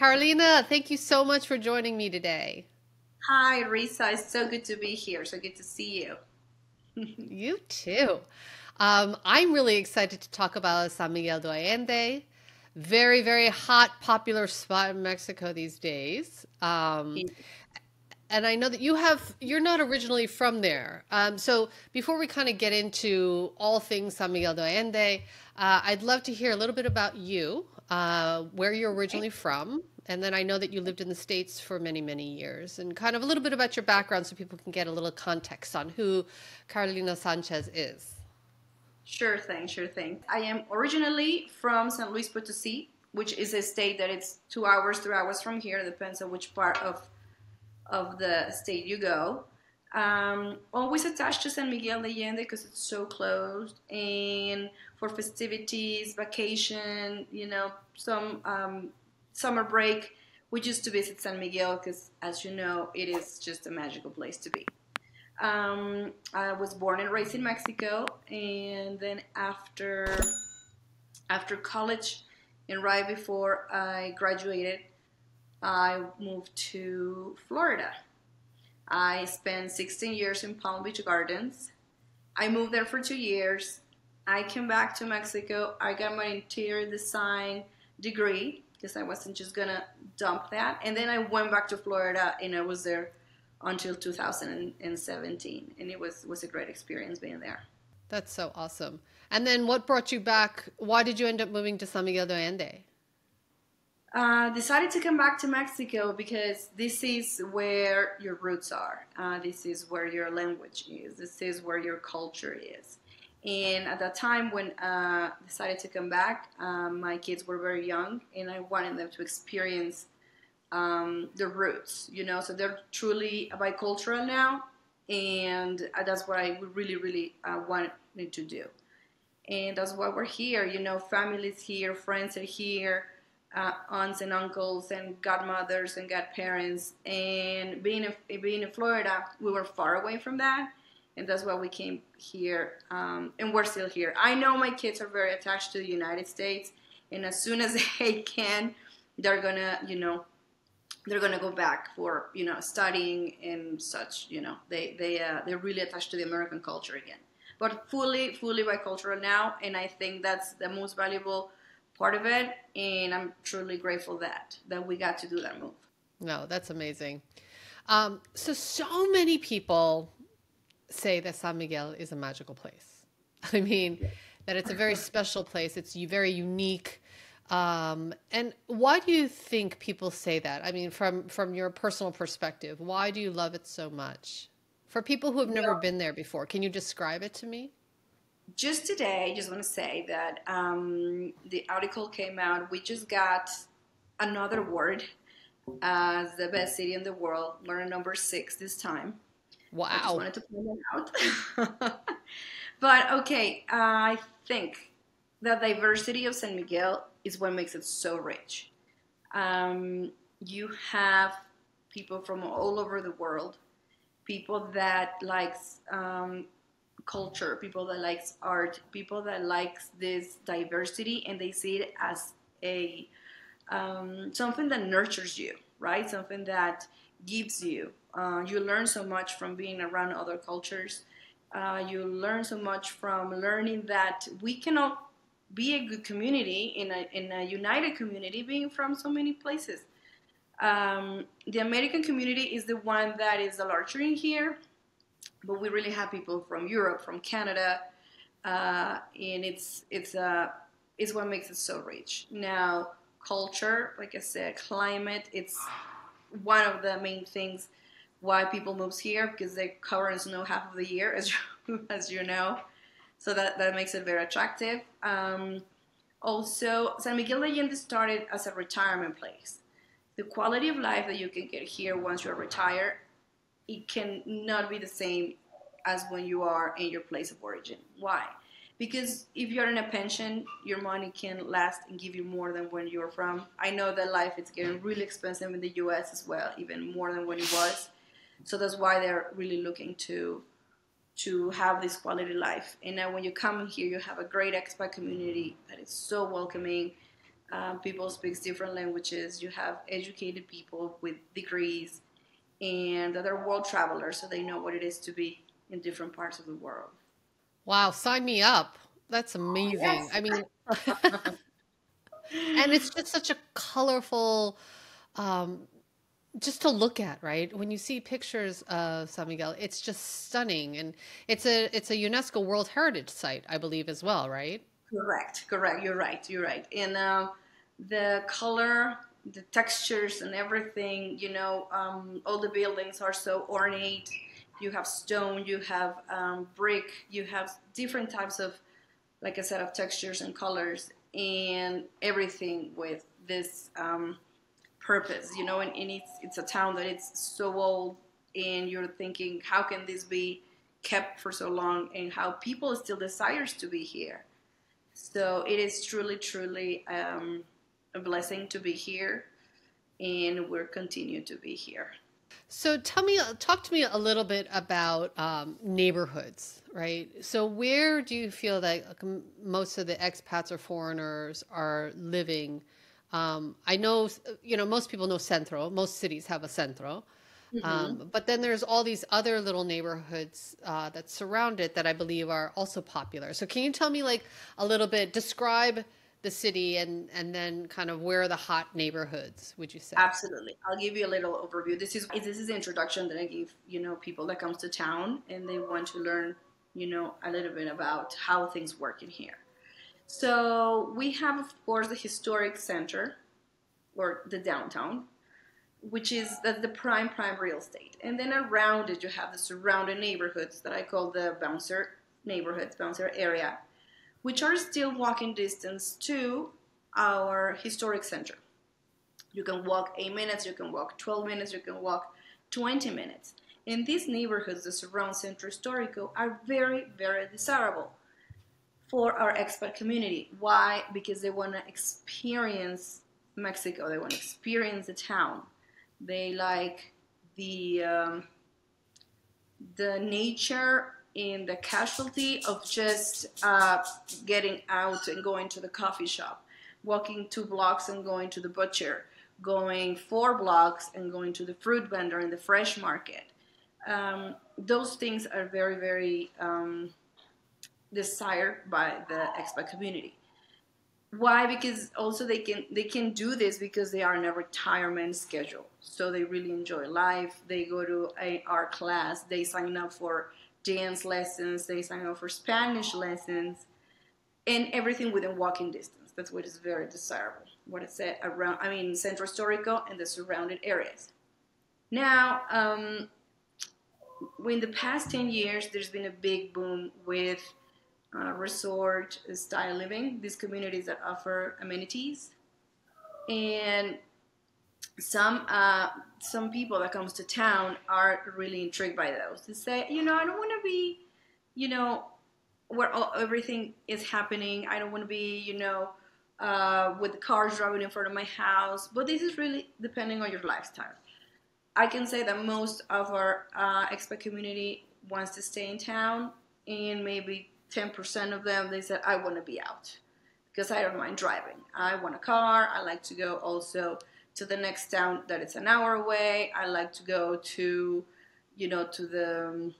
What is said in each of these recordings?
Carolina, thank you so much for joining me today. Hi, Risa. It's so good to be here. So good to see you. You too. I'm really excited to talk about San Miguel de Allende. Very, very hot, popular spot in Mexico these days. And I know that you're not originally from there. So before we kind of get into all things San Miguel de Allende, I'd love to hear a little bit about you, where you're Okay. originally from. And then I know that you lived in the States for many, many years, and kind of a little bit about your background so people can get a little context on who Carolina Sanchez is. Sure thing, sure thing. I am originally from San Luis Potosi, which is a state that it's 2 hours, 3 hours from here. Depends on which part of the state you go. Always attached to San Miguel de Allende because it's so close. And for festivities, vacation, some summer break, we used to visit San Miguel because, as you know, it is just a magical place to be. I was born and raised in Mexico, and then after college, and right before I graduated, I moved to Florida. I spent 16 years in Palm Beach Gardens. I moved there for 2 years. I came back to Mexico. I got my interior design degree because I wasn't just gonna dump that. And then I went back to Florida and I was there until 2017. And it was a great experience being there. That's so awesome. And then what brought you back? Why did you end up moving to San Miguel de Allende? Decided to come back to Mexico because this is where your roots are. This is where your language is. This is where your culture is. And at that time when decided to come back, my kids were very young, and I wanted them to experience the roots. So they're truly bicultural now, and that's what I really, really wanted to do. And that's why we're here. Families here, friends are here, aunts and uncles and godmothers and godparents. And being in Florida, we were far away from that, and that's why we came here. And we're still here. I know my kids are very attached to the United States, and as soon as they can, they're gonna, go back for studying and such. They're really attached to the American culture again, but fully bicultural now, and I think that's the most valuable part of it, and I'm truly grateful that we got to do that move. No, that's amazing. So many people say that San Miguel is a magical place. I mean, that it's a very special place. It's very unique. And why do you think people say that? I mean, from your personal perspective, why do you love it so much? For people who have never Well, been there before, can you describe it to me? just today, I just want to say that the article came out. We just got another award as the best city in the world. We're number 6 this time. I just Wow. wanted to point that out. But okay, I think the diversity of San Miguel is what makes it so rich. You have people from all over the world, people that likes culture, people that likes art, people that likes this diversity, and they see it as a something that nurtures you, right? Something that gives you. You learn so much from being around other cultures. You learn so much from learning that we cannot be a good community in a united community being from so many places. The American community is the one that is the larger in here, but we really have people from Europe, from Canada, and it's what makes it so rich. Now, culture, like I said, climate, it's one of the main things why people moves here because they cover and snow half of the year, as you know. So that makes it very attractive. Also, San Miguel de Allende started as a retirement place. The quality of life that you can get here once you're retired, it can not be the same as when you are in your place of origin. Why? Because if you're in a pension, your money can last and give you more than when you're from. I know that life is getting really expensive in the US as well, even more than when it was. So that's why they're really looking to have this quality life. And now when you come here, you have a great expat community that is so welcoming. People speak different languages. You have educated people with degrees, and they're world travelers, so they know what it is to be in different parts of the world. Wow, sign me up. That's amazing. Yes, I mean, and it's just such a colorful, um, just to look at, right? When you see pictures of San Miguel, it's just stunning, and it's a UNESCO World Heritage Site, I believe, as well, right? correct, correct. You're right. And the color, the textures, and everything. All the buildings are so ornate. You have stone, you have brick, you have different types of, like I said, of textures and colors, and everything with this purpose. And it's a town that it's so old, and you're thinking, how can this be kept for so long, and how people still desires to be here. So it is truly, truly a blessing to be here, and we're continue to be here. So talk to me a little bit about neighborhoods, right? So where do you feel that most of the expats or foreigners are living? I know, most people know Centro. Most cities have a Centro. Hmm. But then there's all these other little neighborhoods that surround it that I believe are also popular. So can you tell me like a little bit, describe the city and then kind of where are the hot neighborhoods, would you say? Absolutely. I'll give you a little overview. This is the introduction that I give, people that comes to town and they want to learn, a little bit about how things work in here. So we have, of course, the historic center or the downtown, which is the prime real estate. And then around it, you have the surrounding neighborhoods that I call the bouncer neighborhoods, bouncer area, which are still walking distance to our historic center. You can walk 8 minutes, you can walk 12 minutes, you can walk 20 minutes. And these neighborhoods that surround Centro Histórico are very, very desirable for our expat community. Why? Because they want to experience Mexico, they want to experience the town. They like the um, the nature and the casualty of just getting out and going to the coffee shop, walking 2 blocks and going to the butcher, going 4 blocks and going to the fruit vendor in the fresh market. Those things are very, very desired by the expat community. Why? Because also they can do this because they are in a retirement schedule, so they really enjoy life. They go to a art class, they sign up for dance lessons, they sign up for Spanish lessons, and everything within walking distance. That's what is very desirable. What I said around, I mean, Centro Histórico and the surrounding areas. Now, in the past 10 years, there's been a big boom with resort style living, these communities that offer amenities. And some people that comes to town are really intrigued by those. They say, I don't want to be, you know, where everything is happening. I don't want to be, with the cars driving in front of my house. But this is really depending on your lifestyle. I can say that most of our expat community wants to stay in town, and maybe 10% of them they said I want to be out because I don't mind driving. I want a car. I like to go also to the next town that it's an hour away. I like to go to the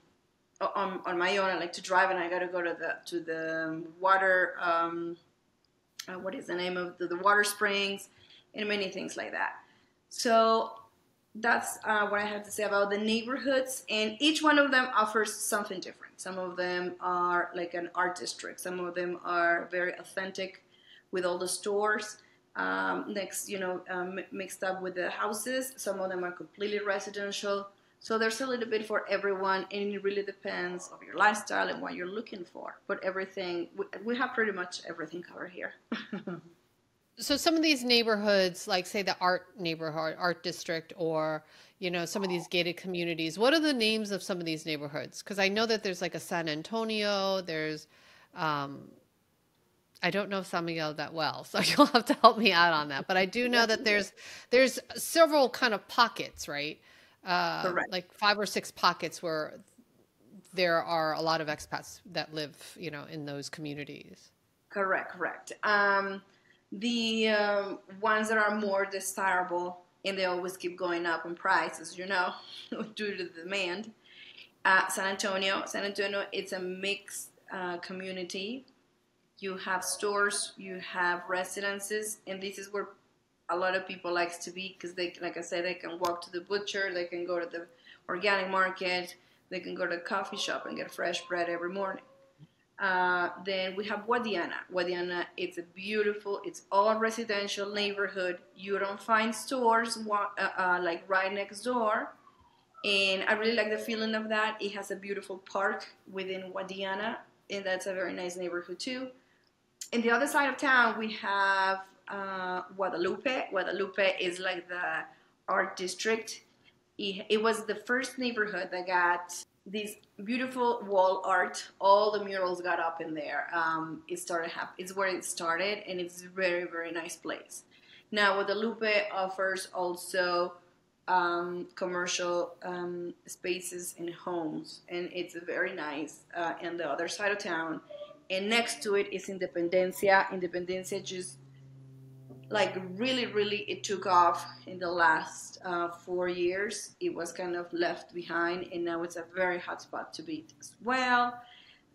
on my own. I like to drive, and I got to go to the water. What is the name of the water springs, and many things like that. So that's what I have to say about the neighborhoods, and each one of them offers something different. Some of them are like an art district. Some of them are very authentic, with all the stores next, mixed up with the houses. Some of them are completely residential. So there's a little bit for everyone, and it really depends on your lifestyle and what you're looking for. But everything, we have pretty much everything covered here. So some of these neighborhoods, like say the art neighborhood, art district, or some of these gated communities, what are the names of some of these neighborhoods? Because I know that there's like a San Antonio, there's um, I don't know San Miguel that well, so you'll have to help me out on that. But I do know that there's several kind of pockets, right? Correct. Like 5 or 6 pockets where there are a lot of expats that live, in those communities. Correct. The ones that are more desirable, and they always keep going up in prices, due to the demand. San Antonio. San Antonio, it's a mixed community. You have stores, you have residences, and this is where a lot of people likes to be because they, like I said, they can walk to the butcher, they can go to the organic market, they can go to the coffee shop and get fresh bread every morning. Then we have Guadiana. Guadiana, it's a beautiful, it's all residential neighborhood. You don't find stores like right next door. And I really like the feeling of that. It has a beautiful park within Guadiana, and that's a very nice neighborhood too. In the other side of town, we have Guadalupe. Guadalupe is like the art district. It was the first neighborhood that got this beautiful wall art. All the murals got up in there. It's where it started, and it's a very, very nice place. Now, Guadalupe offers also commercial spaces and homes, and it's very nice. On the other side of town, and next to it is Independencia. Independencia just like really, really, it took off in the last 4 years. It was kind of left behind, and now it's a very hot spot to be as well.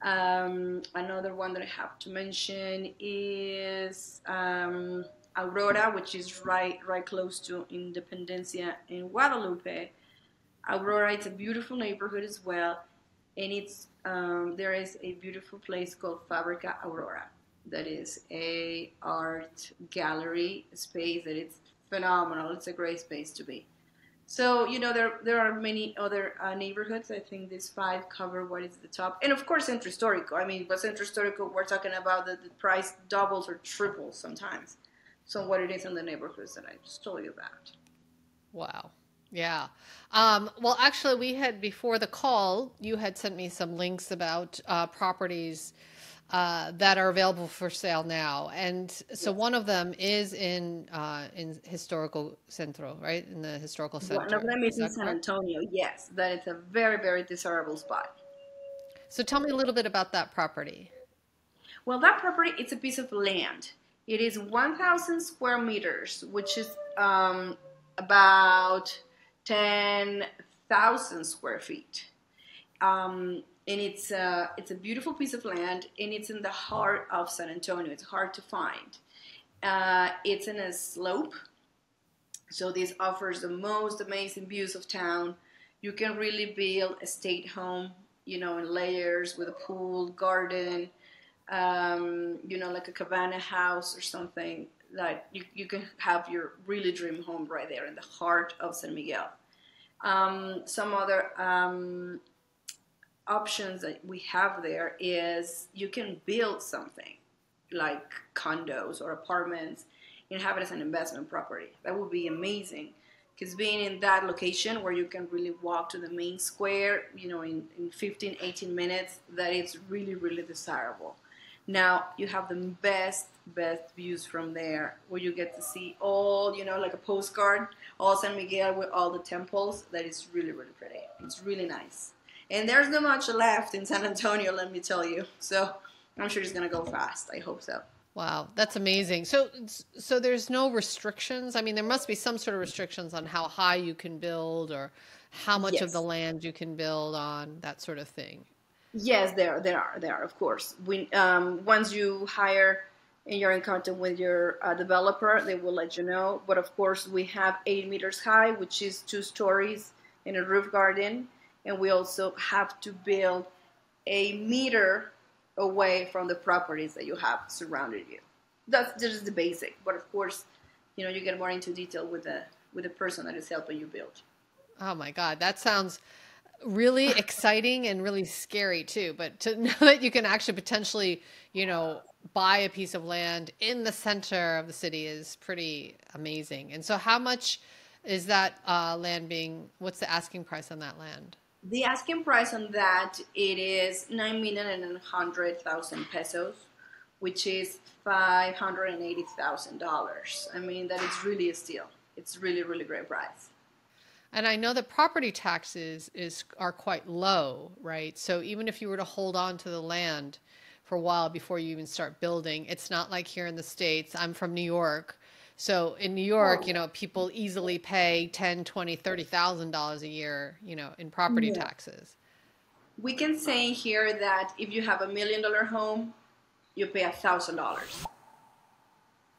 Another one that I have to mention is Aurora, which is right close to Independencia in Guadalupe. Aurora, it's a beautiful neighborhood as well, and there is a beautiful place called Fabrica Aurora that is a art gallery space that it's phenomenal. It's a great space to be. So there are many other neighborhoods. I think these five cover what is the top, and of course Centro Histórico. I mean, but Centro Histórico, we're talking about the price doubles or triples sometimes. So what it is in the neighborhoods that I just told you about. Wow. Yeah. Well, actually, we had before the call, you had sent me some links about properties that are available for sale now, and so Yes. one of them is in historical centro, right? In the historical One of center. them is Is in that San correct? Antonio. Yes, that is a very, very desirable spot. So tell me a little bit about that property. Well, that property, it's a piece of land. It is 1,000 square meters, which is about 10,000 square feet. And it's a beautiful piece of land, and it's in the heart of San Antonio. It's hard to find. It's in a slope, so this offers the most amazing views of town. You can really build a state home, in layers with a pool, garden, like a cabana house or something that you can have your really dream home right there in the heart of San Miguel. Some other options that we have there is you can build something like condos or apartments and have it as an investment property. That would be amazing because being in that location where you can really walk to the main square, in 15, 18 minutes, that is really, really desirable. Now you have the best views from there where you get to see all, like a postcard, all San Miguel with all the temples. That is really, really pretty. It's really nice. And there's not much left in San Antonio, let me tell you. So I'm sure it's going to go fast. I hope so. Wow, that's amazing. So there's no restrictions. I mean, there must be some sort of restrictions on how high you can build or how much of the Yes. land you can build on, that sort of thing. Yes, there are, of course. Once you hire and you're in contact with your developer, they will let you know. But of course, we have 8 meters high, which is 2 stories in a roof garden, and we also have to build a meter away from the properties that you have surrounded you. That's just the basic. But of course, you get more into detail with the person that is helping you build. Oh my God, that sounds really exciting and really scary too. But to know that you can actually potentially, buy a piece of land in the center of the city is pretty amazing. And so, how much is that land being? What's the asking price on that land? The asking price on that it is 9,100,000 pesos, which is $580,000. I mean that is really a steal. It's really really great price. And I know that property taxes are quite low, right? So even if you were to hold on to the land for a while before you even start building. It's not like here in the States. I'm from New York. So in New York, people easily pay 10, 20, $30,000 a year, in property Yeah. taxes. We can say here that if you have $1 million home, you pay $1,000.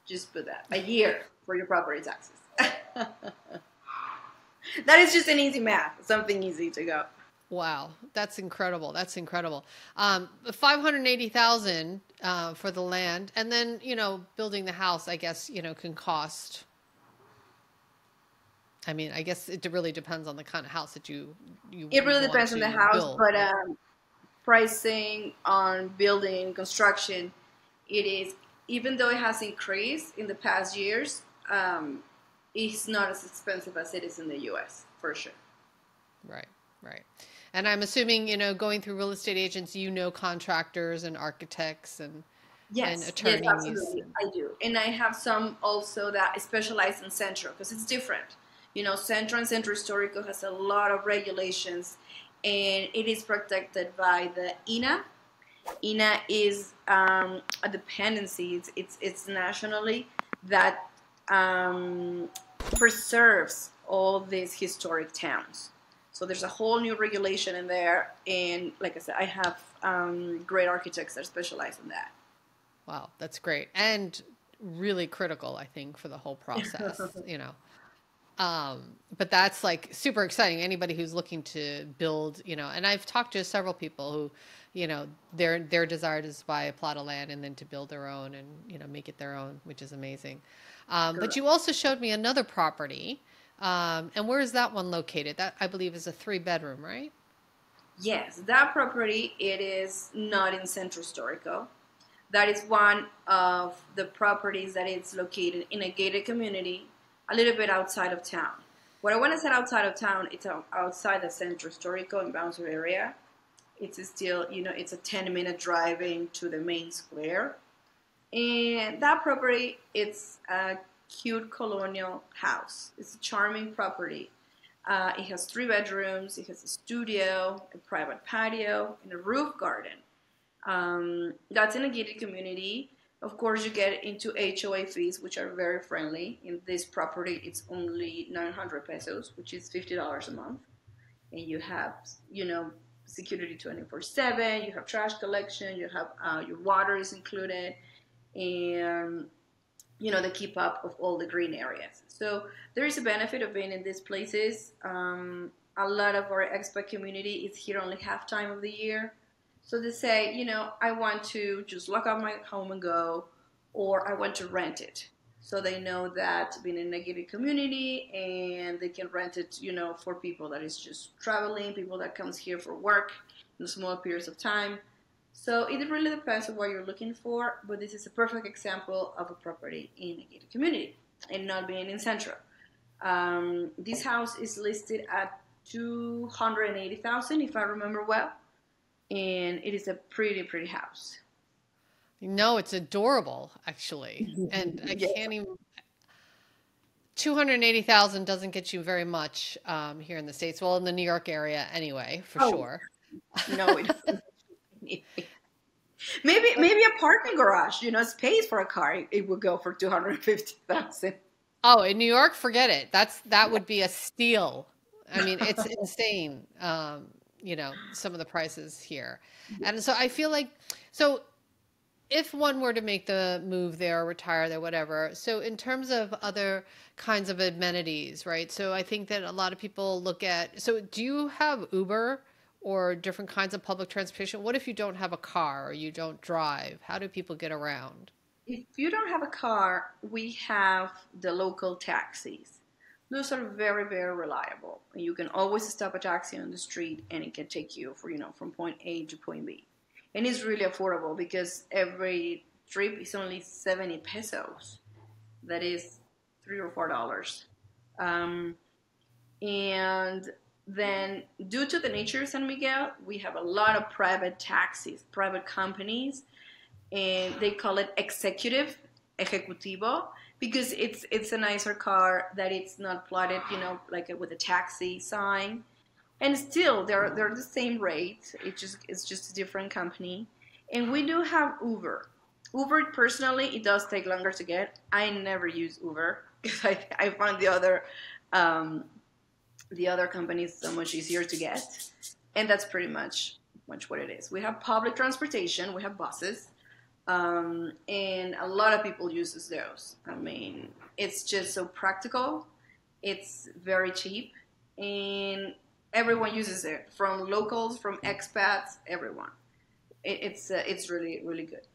Just put that a year for your property taxes. That is just an easy math, something easy to go. Wow, that's incredible. That's incredible. 580,000 for the land, and then building the house, I guess can cost. I mean, I guess it really depends on the kind of house that you It really want depends on the to house, build. but pricing on building construction, it is, even though it has increased in the past years, it's not as expensive as it is in the U.S. for sure. Right, right. And I'm assuming, going through real estate agents, contractors and architects and Yes, yes, attorneys. absolutely, I do. And I have some also that specialize in Centro because it's different. Centro and Centro Histórico has a lot of regulations, and it is protected by the INA. INA is a dependency. It's nationally that preserves all these historic towns. So there's a whole new regulation in there, and like I said, I have great architects that specialize in that. Wow, that's great. And really critical, I think, for the whole process, But that's like super exciting. Anybody who's looking to build, and I've talked to several people who, their desire is to buy a plot of land and then to build their own and, make it their own, which is amazing. But you also showed me another property. And where is that one located? That I believe is a 3-bedroom, right? Yes, that property, it is not in Centro Histórico. That is one of the properties that is located in a gated community, a little bit outside of town. What I want to say outside of town, it's outside the Centro Histórico in Bouncer area. It's still, it's a 10-minute driving to the main square. And that property, it's a cute colonial house. It's a charming property. It has 3 bedrooms, it has a studio, a private patio, and a roof garden. That's in a gated community. Of course, you get into HOA fees, which are very friendly. In this property, it's only 900 pesos, which is $50 a month. And you have, security 24/7. You have trash collection. You have your water is included, and the keep up of all the green areas. So there is a benefit of being in these places. A lot of our expat community is here only half time of the year. So they say, I want to just lock up my home and go, or I want to rent it. So they know that being in a gated community, and they can rent it, for people that is just traveling, people that comes here for work in small periods of time. So it really depends on what you're looking for, but this is a perfect example of a property in a gated community and not being in Centro. This house is listed at 280,000, if I remember well, and it is a pretty, pretty house. No, it's adorable, actually. And I Yes. can't even. 280,000 doesn't get you very much here in the States. Well, in the New York area, anyway, for sure. No, it doesn't. Maybe a parking garage, space for a car, it would go for 250,000. Oh, in New York, forget it. That would be a steal. I mean, it's insane. Some of the prices here. And so I feel like, so if one were to make the move there, retire there, whatever. So in terms of other kinds of amenities, right? So I think that a lot of people look at, so do you have Uber or different kinds of public transportation? What if you don't have a car or you don't drive? How do people get around? If you don't have a car, we have the local taxis. Those are very, very reliable. You can always stop a taxi on the street and it can take you from point A to point B. And it's really affordable because every trip is only 70 pesos. That is $3 or $4. And then, due to the nature of San Miguel, we have a lot of private taxis, private companies, and they call it executive, ejecutivo, because it's a nicer car that it's not plotted, like with a taxi sign. And still, they're the same rate. It's just a different company, And we do have Uber. Uber personally, it does take longer to get. I never use Uber because I found um, the other companies so much easier to get, and that's pretty much what it is. We have public transportation, we have buses, and a lot of people uses those. I mean, it's just so practical. It's very cheap, and everyone uses it, from locals, from expats, everyone. It's really really good.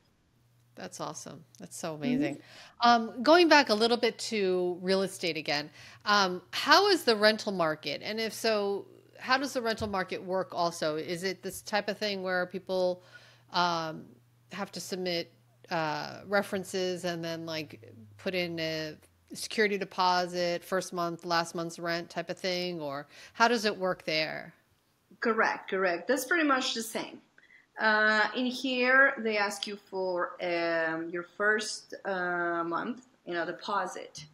That's awesome. That's so Mm-hmm. amazing. Going back a little bit to real estate again, how is the rental market? And if so, how does the rental market work also? Is it this type of thing where people um, have to submit references and then like put in a security deposit, first month, last month's rent type of thing? Or how does it work there? Correct, correct. That's pretty much the same. In here, they ask you for your first month, deposit.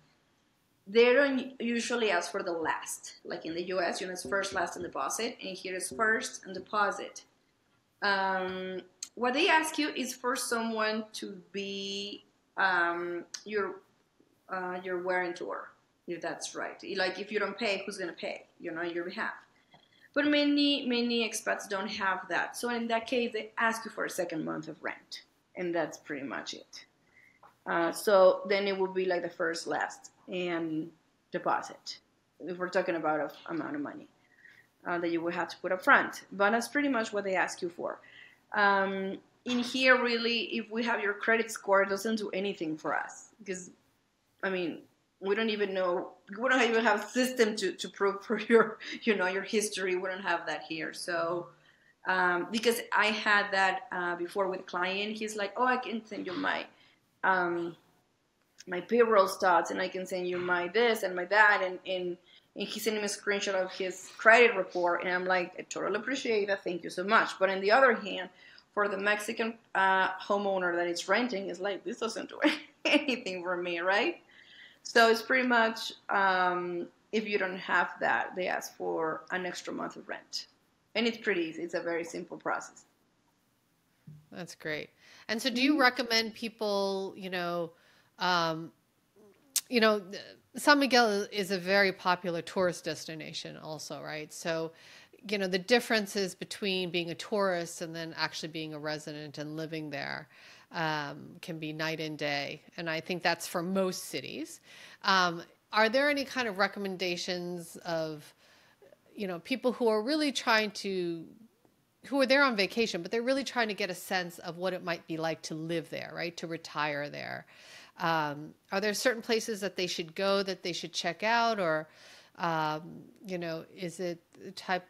They don't usually ask for the last. Like in the US, it's first, last, and deposit. And here is first and deposit. What they ask you is for someone to be your guarantor, if that's right. Like if you don't pay, who's gonna pay? On your behalf. But many expats don't have that. So in that case, they ask you for a second month of rent, and that's pretty much it. So then it would be like the first, last, and deposit. If we're talking about an amount of money that you would have to put up front. But that's pretty much what they ask you for. In here, really, if we have your credit score, it doesn't do anything for us because, I mean, we don't even know. We don't even have a system to prove for your history. We don't have that here. So because I had that before with a client, he's like, oh, I can send you um, my payroll stats, and I can send you my this and my that, and he sent me a screenshot of his credit report, and I'm like, I totally appreciate that, thank you so much. But on the other hand, for the Mexican homeowner that is renting, it's like, this doesn't do anything for me, right? So it's pretty much, if you don't have that, they ask for an extra month of rent, and it's pretty easy. It's a very simple process. That's great. And so do you Mm-hmm. recommend people, um, you know, San Miguel is a very popular tourist destination also, right? So, the differences between being a tourist and then actually being a resident and living there can be night and day. And I think that's for most cities. Are there any kind of recommendations of, people who are really trying to who are there on vacation, but they're really trying to get a sense of what it might be like to live there, right? To retire there. Are there certain places that they should go, that they should check out, or is it type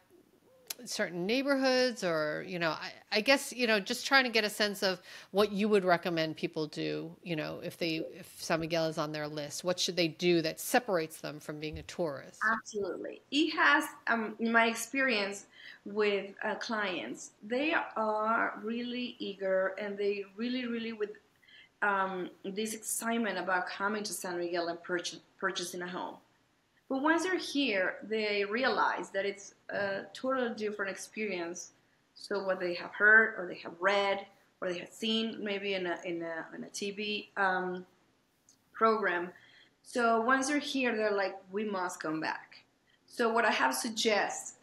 certain neighborhoods, or I guess just trying to get a sense of what you would recommend people do, if San Miguel is on their list, what should they do that separates them from being a tourist? Absolutely. It has, in my experience with clients, they are really eager and they really, really with this excitement about coming to San Miguel and purchasing a home. But once they're here, they realize that it's a totally different experience. So what they have heard, or they have read, or they have seen maybe in a TV program. So once they're here, they're like, we must come back. So what I have suggest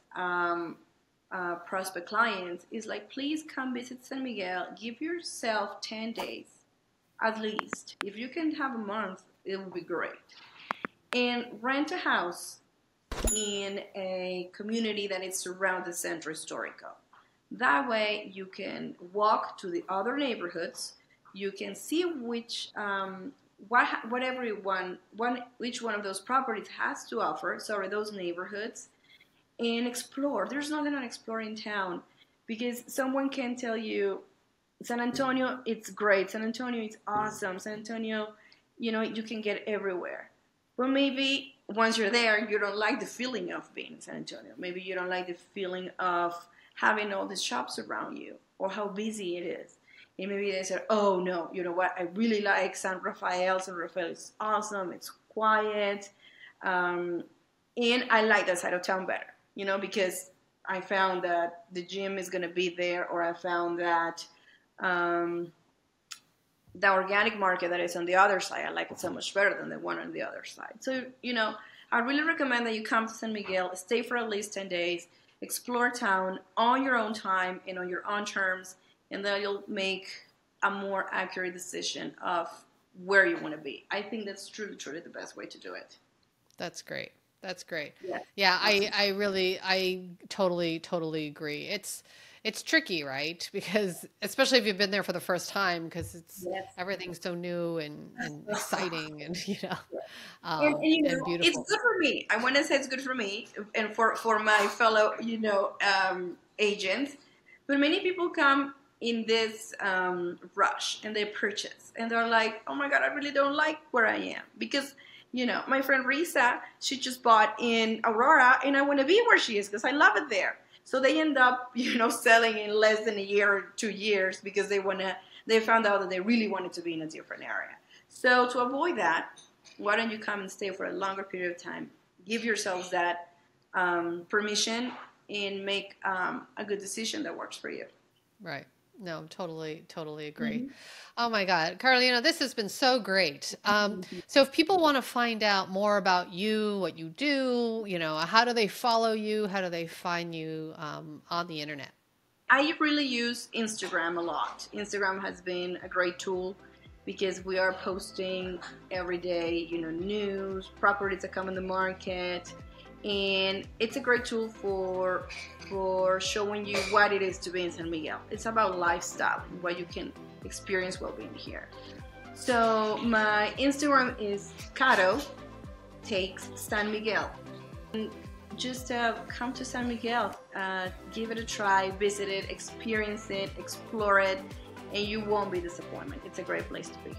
prospect clients is like, please come visit San Miguel. Give yourself 10 days at least. If you can have a month, it would be great. And rent a house in a community that is around the Centro Historico. That way you can walk to the other neighborhoods. You can see what everyone each one of those properties has to offer. Sorry, those neighborhoods, and explore. There's nothing to explore in town because someone can tell you San Antonio, it's great. San Antonio, it's awesome. San Antonio, you can get everywhere. But maybe once you're there, you don't like the feeling of being in San Antonio. Maybe you don't like the feeling of having all these shops around you or how busy it is. And maybe they say, oh no, you know what? I really like San Rafael. San Rafael is awesome. It's quiet. And I like that side of town better, because I found that the gym is going to be there, or I found that Um, the organic market that is on the other side, I like it so much better than the one on the other side. So, I really recommend that you come to San Miguel, stay for at least 10 days, explore town on your own time and on your own terms, and then you'll make a more accurate decision of where you want to be. I think that's truly, truly the best way to do it. That's great. That's great. Yes. Yeah, I totally agree. It's tricky, right? Because especially if you've been there for the first time, because Yes. everything's so new and exciting and And and it's beautiful. good for me. I want to say it's good for me and for my fellow, agents. But many people come in this rush and they purchase and they're like, oh my God, I really don't like where I am. Because, my friend Risa, she just bought in Aurora and I want to be where she is because I love it there. So they end up, selling in less than a year or 2 years because they found out that they really wanted to be in a different area. So to avoid that, why don't you come and stay for a longer period of time? Give yourselves that permission and make a good decision that works for you. Right. No, totally agree. Mm-hmm. Oh my God, Carolina, this has been so great. So if people want to find out more about you, what you do, how do they follow you? How do they find you on the internet? I really use Instagram a lot. Instagram has been a great tool because we are posting every day, news, properties that come in the market, and it's a great tool for showing you what it is to be in San Miguel. It's about lifestyle, what you can experience while being here. So my Instagram is Caro takes San Miguel. And just come to San Miguel, give it a try, visit it, experience it, explore it, and you won't be disappointed. It's a great place to be.